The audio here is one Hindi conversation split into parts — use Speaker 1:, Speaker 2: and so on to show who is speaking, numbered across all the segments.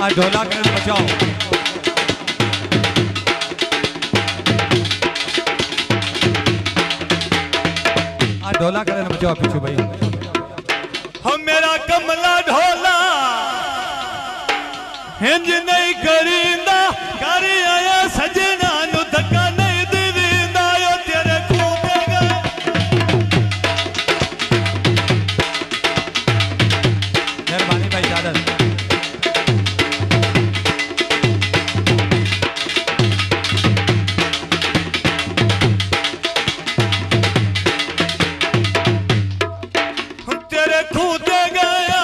Speaker 1: आ ढोला कर बचाओ। आ ढोला कर बचाओ पीछे भाई।
Speaker 2: हम मेरा कमला ढोला हिंज नहीं करींदा कर आया सजना नु धक्का नहीं दींदा यो तेरे खूबेगा।
Speaker 1: मेहरबानी भाई इजाजत।
Speaker 2: तेरे खूते गया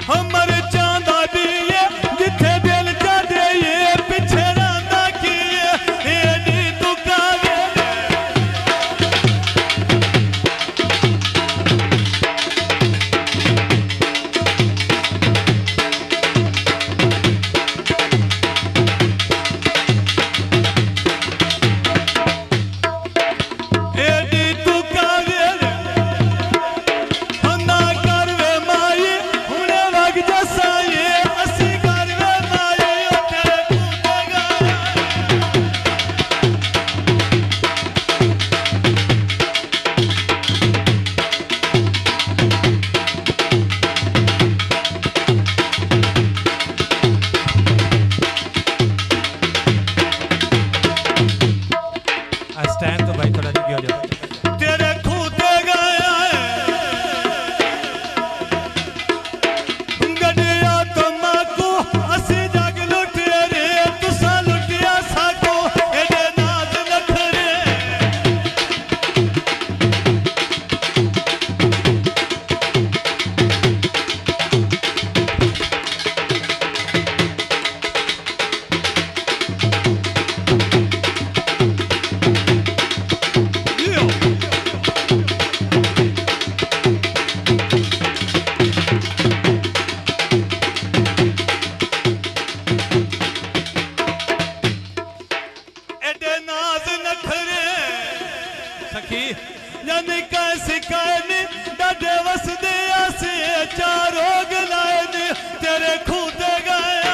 Speaker 2: हमर चांदा दिए जिथे दिल चाहे ये पीछे रांदा किए एडी दुकाने एडी दुकाने ना करवे माई हुने लग जसा ये असी करवे माई ओ तेरे खूतेगा।
Speaker 1: आ स्टैंड तो भाई थोड़ा नीचे हो जाओ।
Speaker 2: तेरे खूतेगा गडिया तमाकू असी जग लुटे रे तुसा लुटिया साको एडे नाज नखरे एडे नाज नखरे
Speaker 1: सखी
Speaker 2: यानी कैसी कहनी डाडे वसदे आसे चारो गलाए ने तेरे खूते गया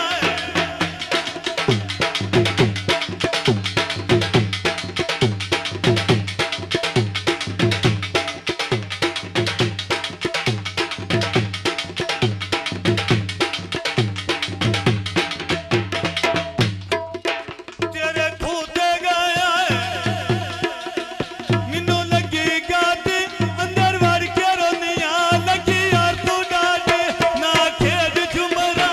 Speaker 2: तेरे खूते गया मिनो लगी गाड़ी अंदर वड़ के रोनिया लगी यार तू डाटे ना खेद झुमरा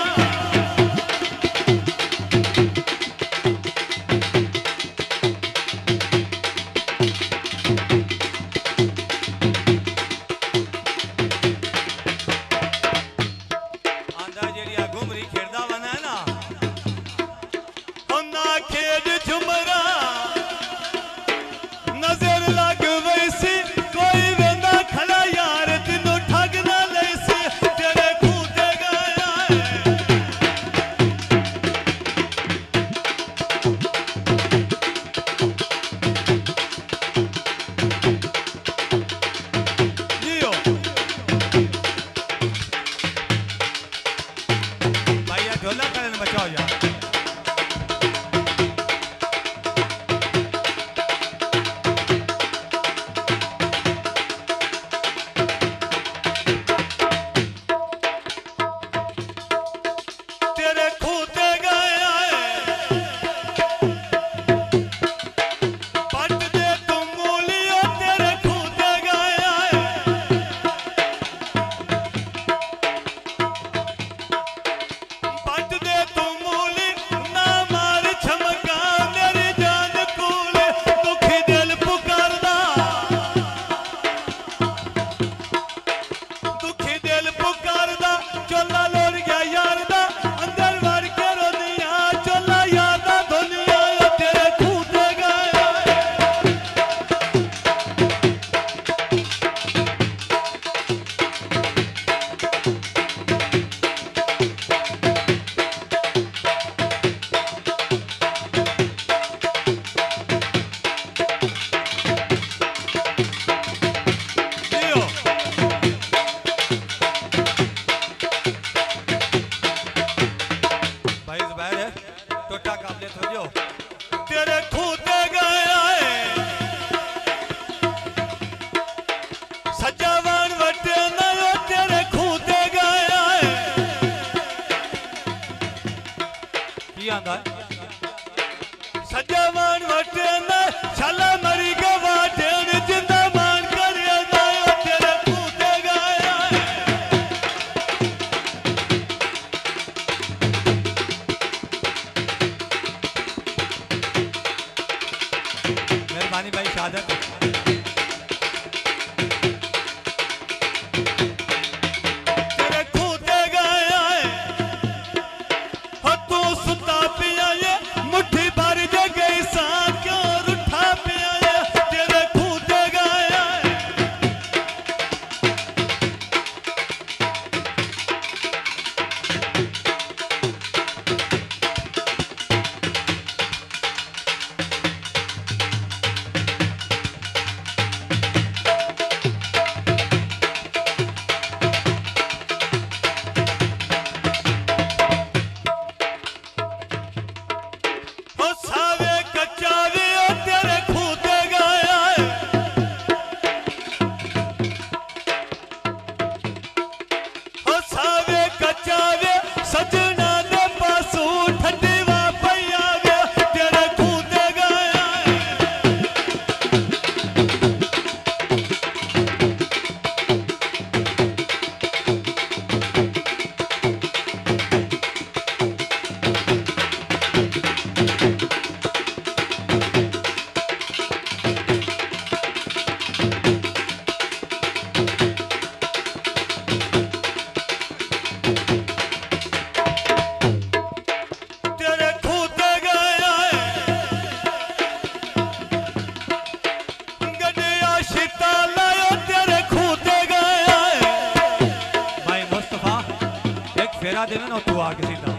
Speaker 1: फेरा देवे ना तू आके सीधा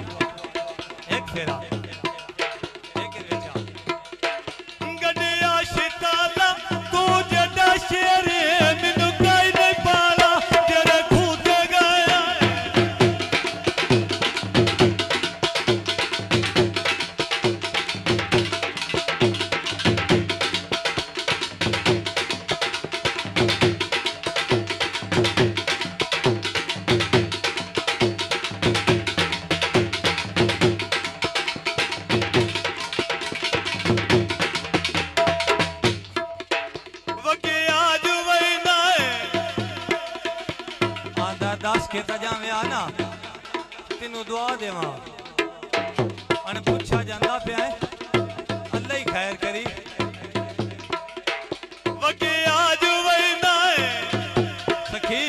Speaker 1: एक फेरा एक वेचा
Speaker 2: गड्डिया शिताला तू जड़ा शेरे मैनू काई नहीं पाला तेरे खून ते गया
Speaker 1: के जावे आना तेनू दुआ देवा अन पूछा जांदा पिया है अल्लाह ही खैर करी
Speaker 2: वके आज वैना है
Speaker 1: सखी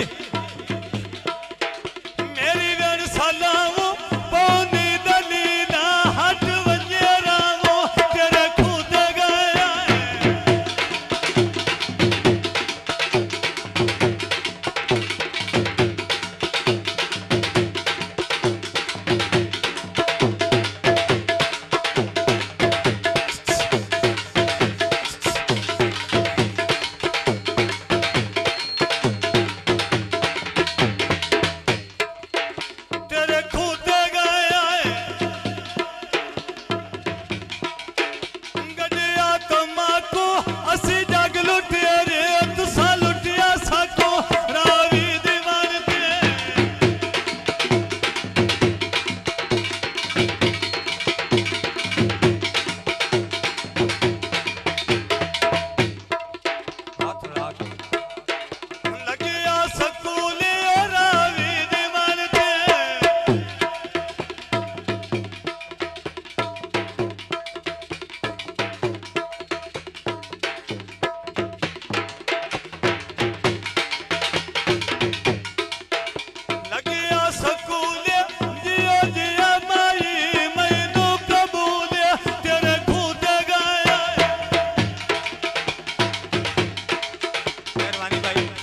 Speaker 2: मेरी वन सलामो पौनी दलीला हट वजे रामो तेरे खुद गया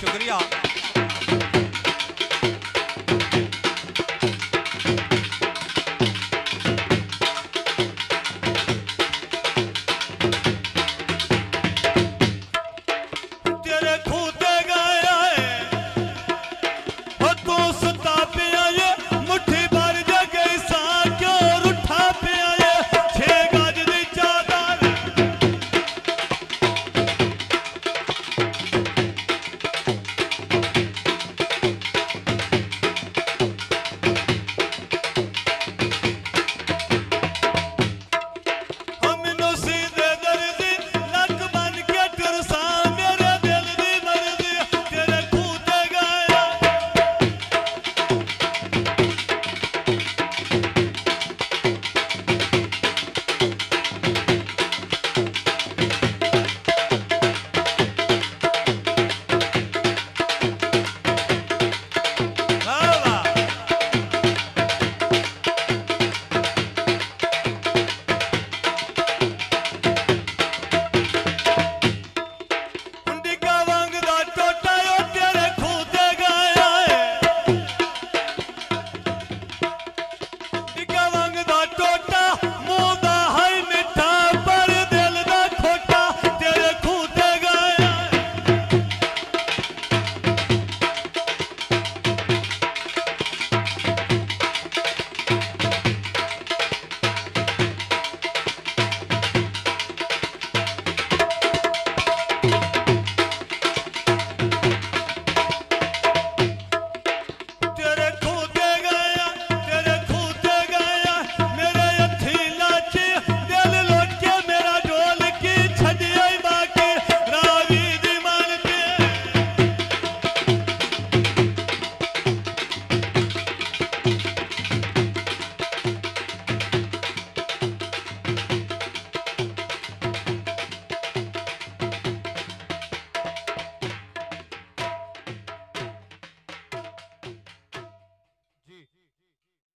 Speaker 1: शुक्रिया।